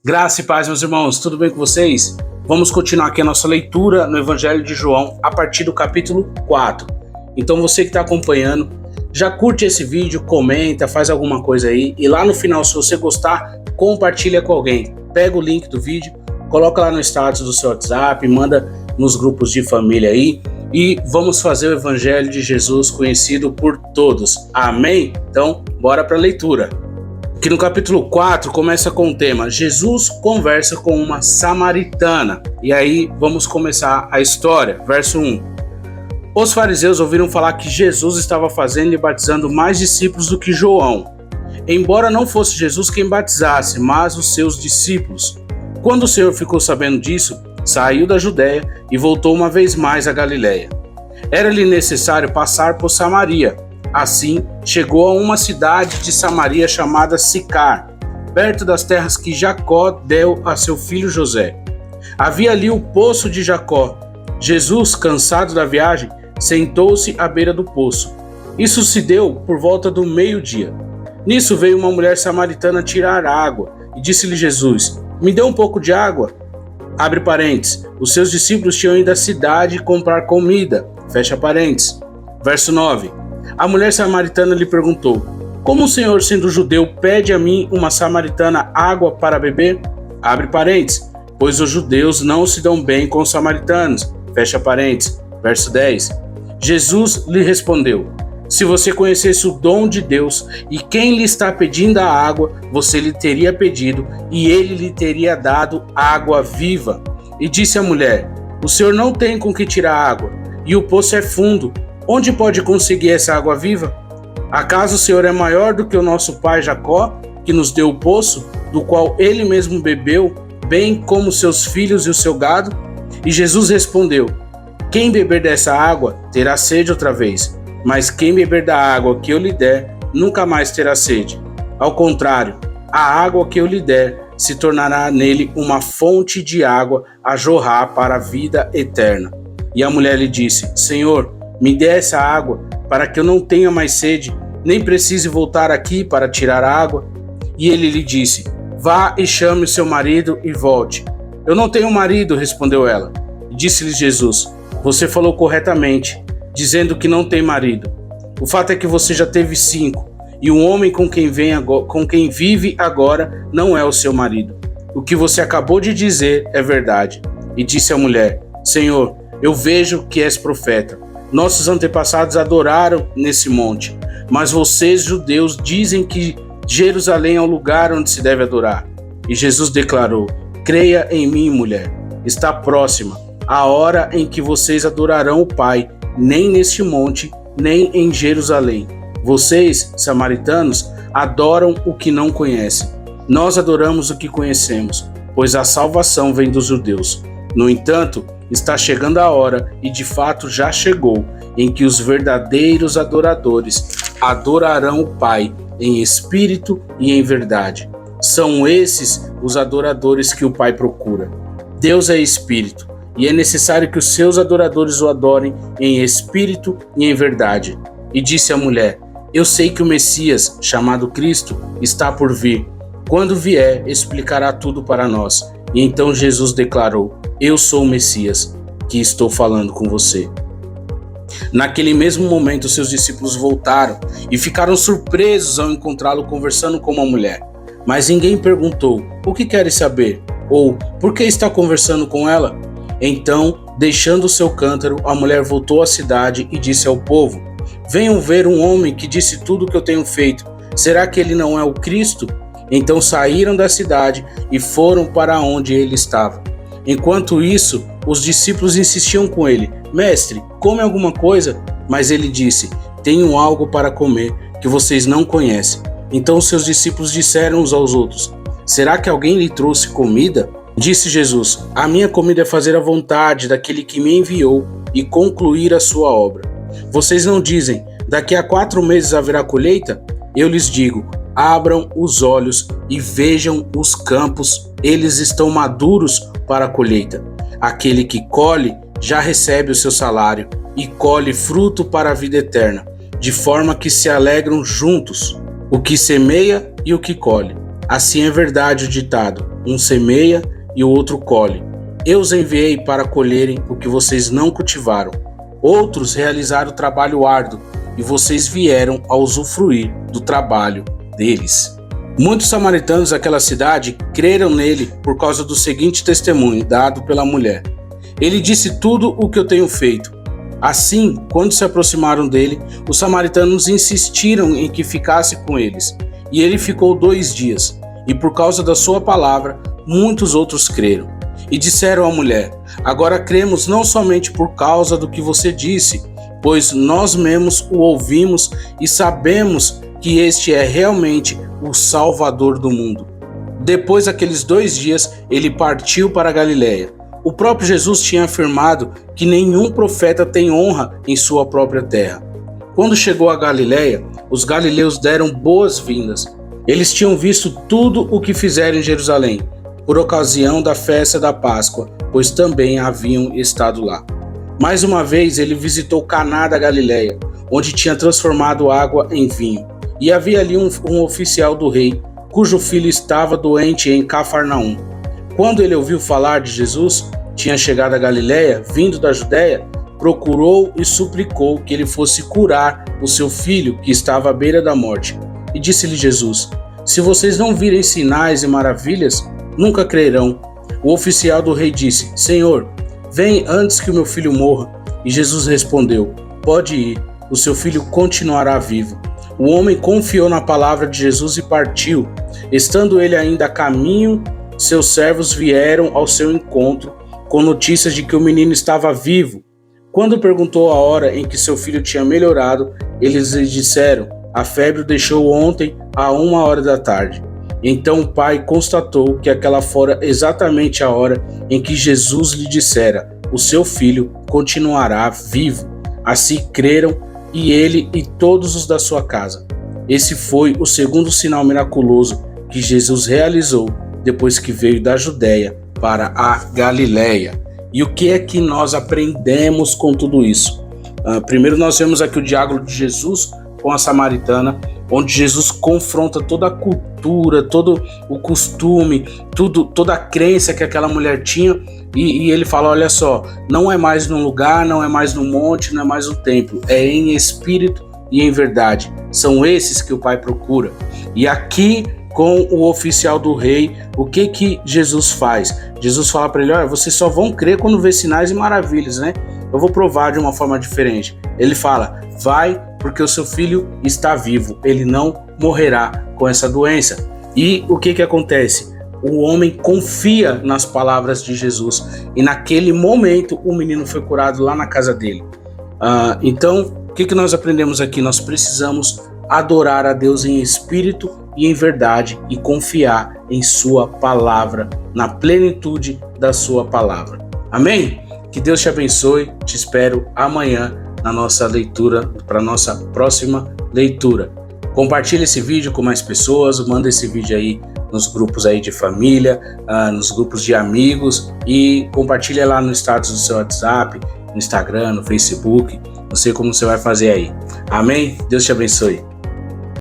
Graça e paz, meus irmãos, tudo bem com vocês? Vamos continuar aqui a nossa leitura no Evangelho de João, a partir do capítulo 4. Então você que está acompanhando, já curte esse vídeo, comenta, faz alguma coisa aí. E lá no final, se você gostar, compartilha com alguém. Pega o link do vídeo, coloca lá no status do seu WhatsApp, manda nos grupos de família aí. E vamos fazer o Evangelho de Jesus conhecido por todos. Amém? Então, bora para a leitura. Que no capítulo 4 começa com o tema Jesus conversa com uma samaritana. E aí vamos começar a história. Verso 1. Os fariseus ouviram falar que Jesus estava fazendo e batizando mais discípulos do que João, embora não fosse Jesus quem batizasse, mas os seus discípulos. Quando o Senhor ficou sabendo disso, saiu da Judéia e voltou uma vez mais a Galiléia. Era-lhe necessário passar por Samaria. Assim, chegou a uma cidade de Samaria chamada Sicar, perto das terras que Jacó deu a seu filho José. Havia ali o poço de Jacó. Jesus, cansado da viagem, sentou-se à beira do poço. Isso se deu por volta do meio-dia. Nisso veio uma mulher samaritana tirar água e disse-lhe Jesus: "Me dê um pouco de água." Abre parênteses. Os seus discípulos tinham ido à cidade comprar comida. Fecha parênteses. Verso 9. A mulher samaritana lhe perguntou: "Como o Senhor, sendo judeu, pede a mim, uma samaritana, água para beber?" Abre parênteses. Pois os judeus não se dão bem com os samaritanos. Fecha parênteses. Verso 10. Jesus lhe respondeu: "Se você conhecesse o dom de Deus e quem lhe está pedindo a água, você lhe teria pedido e ele lhe teria dado água viva." E disse a mulher: "O Senhor não tem com que tirar água, e o poço é fundo. Onde pode conseguir essa água viva? Acaso o Senhor é maior do que o nosso pai Jacó, que nos deu o poço, do qual ele mesmo bebeu, bem como seus filhos e o seu gado?" E Jesus respondeu: "Quem beber dessa água terá sede outra vez, mas quem beber da água que eu lhe der, nunca mais terá sede. Ao contrário, a água que eu lhe der se tornará nele uma fonte de água a jorrar para a vida eterna." E a mulher lhe disse: "Senhor, me dê essa água, para que eu não tenha mais sede, nem precise voltar aqui para tirar a água." E ele lhe disse: "Vá e chame o seu marido e volte." "Eu não tenho marido", respondeu ela. E disse-lhe Jesus: "Você falou corretamente, dizendo que não tem marido. O fato é que você já teve 5, e o homem com quem vive agora não é o seu marido. O que você acabou de dizer é verdade." E disse a mulher: "Senhor, eu vejo que és profeta. Nossos antepassados adoraram nesse monte, mas vocês, judeus, dizem que Jerusalém é o lugar onde se deve adorar." E Jesus declarou: "Creia em mim, mulher. Está próxima a hora em que vocês adorarão o Pai, nem neste monte, nem em Jerusalém. Vocês, samaritanos, adoram o que não conhecem. Nós adoramos o que conhecemos, pois a salvação vem dos judeus. No entanto, está chegando a hora, e de fato já chegou, em que os verdadeiros adoradores adorarão o Pai em espírito e em verdade. São esses os adoradores que o Pai procura. Deus é espírito, e é necessário que os seus adoradores o adorem em espírito e em verdade." E disse a mulher: "Eu sei que o Messias, chamado Cristo, está por vir. Quando vier, explicará tudo para nós." E então Jesus declarou: "Eu sou o Messias, que estou falando com você." Naquele mesmo momento, seus discípulos voltaram e ficaram surpresos ao encontrá-lo conversando com uma mulher. Mas ninguém perguntou: "O que queres saber?" ou "Por que está conversando com ela?" Então, deixando o seu cântaro, a mulher voltou à cidade e disse ao povo: "Venham ver um homem que disse tudo o que eu tenho feito. Será que ele não é o Cristo?" Então saíram da cidade e foram para onde ele estava. Enquanto isso, os discípulos insistiam com ele: "Mestre, come alguma coisa?" Mas ele disse: "Tenho algo para comer que vocês não conhecem." Então seus discípulos disseram uns aos outros: "Será que alguém lhe trouxe comida?" Disse Jesus: "A minha comida é fazer a vontade daquele que me enviou e concluir a sua obra. Vocês não dizem: daqui a 4 meses haverá colheita? Eu lhes digo: abram os olhos e vejam os campos, eles estão maduros para a colheita. Aquele que colhe já recebe o seu salário e colhe fruto para a vida eterna, de forma que se alegram juntos, o que semeia e o que colhe." Assim é verdade o ditado: um semeia e o outro colhe. Eu os enviei para colherem o que vocês não cultivaram. Outros realizaram o trabalho árduo e vocês vieram a usufruir do trabalho deles. Muitos samaritanos daquela cidade creram nele por causa do seguinte testemunho dado pela mulher: ele disse tudo o que eu tenho feito. Assim, quando se aproximaram dele, os samaritanos insistiram em que ficasse com eles. E ele ficou 2 dias, e por causa da sua palavra, muitos outros creram. E disseram à mulher: agora cremos não somente por causa do que você disse, pois nós mesmos o ouvimos e sabemos que este é realmente o Salvador do mundo. Depois daqueles 2 dias, ele partiu para a Galiléia. O próprio Jesus tinha afirmado que nenhum profeta tem honra em sua própria terra. Quando chegou a Galiléia, os galileus deram boas-vindas. Eles tinham visto tudo o que fizeram em Jerusalém, por ocasião da festa da Páscoa, pois também haviam estado lá. Mais uma vez ele visitou Caná da Galiléia, onde tinha transformado água em vinho. E havia ali um oficial do rei, cujo filho estava doente em Cafarnaum. Quando ele ouviu falar de Jesus, tinha chegado a Galiléia, vindo da Judéia, procurou e suplicou que ele fosse curar o seu filho, que estava à beira da morte. E disse-lhe Jesus: se vocês não virem sinais e maravilhas, nunca crerão. O oficial do rei disse: Senhor, vem antes que o meu filho morra. E Jesus respondeu: pode ir, o seu filho continuará vivo. O homem confiou na palavra de Jesus e partiu. Estando ele ainda a caminho, seus servos vieram ao seu encontro com notícias de que o menino estava vivo. Quando perguntou a hora em que seu filho tinha melhorado, eles lhe disseram: a febre o deixou ontem à 1h da tarde. Então o pai constatou que aquela fora exatamente a hora em que Jesus lhe dissera: o seu filho continuará vivo. Assim creram, e ele e todos os da sua casa. Esse foi o segundo sinal miraculoso que Jesus realizou depois que veio da Judéia para a Galiléia. E o que é que nós aprendemos com tudo isso? Primeiro nós vemos aqui o diálogo de Jesus com a samaritana, onde Jesus confronta toda a cultura, todo o costume, toda a crença que aquela mulher tinha, e ele fala: olha só, não é mais num lugar, não é mais no monte, não é mais no templo, é em espírito e em verdade. São esses que o Pai procura. E aqui, com o oficial do rei, o que Jesus faz? Jesus fala para ele: olha, vocês só vão crer quando ver sinais e maravilhas, né? Eu vou provar de uma forma diferente. Ele fala: vai, porque o seu filho está vivo, ele não morrerá com essa doença. E o que acontece? O homem confia nas palavras de Jesus, e naquele momento o menino foi curado lá na casa dele. Então, o que nós aprendemos aqui? Nós precisamos adorar a Deus em espírito e em verdade e confiar em sua palavra, na plenitude da sua palavra. Amém? Que Deus te abençoe. Te espero amanhã na nossa leitura, para a nossa próxima leitura. Compartilhe esse vídeo com mais pessoas, manda esse vídeo aí nos grupos aí de família, nos grupos de amigos, e compartilha lá no status do seu WhatsApp, no Instagram, no Facebook. Não sei como você vai fazer aí. Amém? Deus te abençoe.